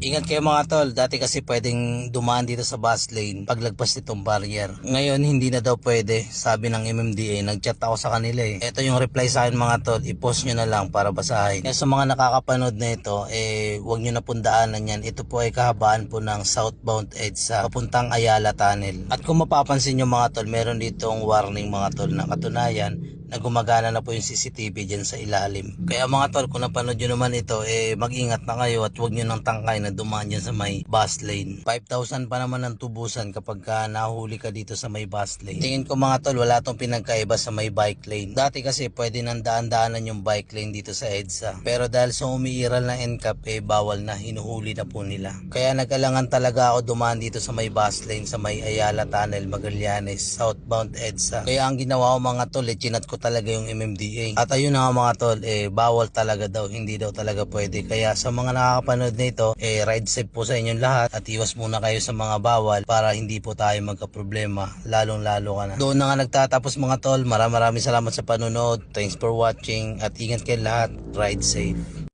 Ingat kayo mga tol, dati kasi pwedeng dumaan dito sa bus lane paglagpas nitong barrier. Ngayon hindi na daw pwede, sabi ng MMDA. Nagchat ako sa kanila eh. Ito yung reply sa akin mga tol, i-post nyo na lang para basahin. Kaya sa mga nakakapanood na ito, huwag nyo na pundaanan yan. Ito po ay kahabaan po ng southbound EDSA papuntang Ayala Tunnel. At kung mapapansin nyo mga tol, meron ditong warning mga tol na katunayan na gumagana na po yung CCTV dyan sa ilalim. Kaya mga tol, kung napanood nyo naman ito, mag-ingat na kayo at huwag nyo nang tangkay na dumaan dyan sa may bus lane. 5,000 pa naman ang tubusan kapag nahuli ka dito sa may bus lane. Tingin ko mga tol, wala tong pinagkaiba sa may bike lane. Dati kasi pwede nang daan-daanan yung bike lane dito sa EDSA. Pero dahil sa umiiral na NCAP, bawal na, hinuhuli na po nila. Kaya nag-alangan talaga ako dumaan dito sa may bus lane sa may Ayala Tunnel, Magallanes, southbound EDSA. Kaya ang ginawa ko mga tol, chinat ko talaga yung MMDA. At ayun na mga tol, bawal talaga daw, hindi daw talaga pwede. Kaya sa mga nakakapanood nito, ride safe po sa inyong lahat at iwas muna kayo sa mga bawal para hindi po tayo magka-problema, lalong lalo ka na. Doon na nga nagtatapos mga tol, maraming salamat sa panonood. Thanks for watching at ingat kayo lahat, ride safe.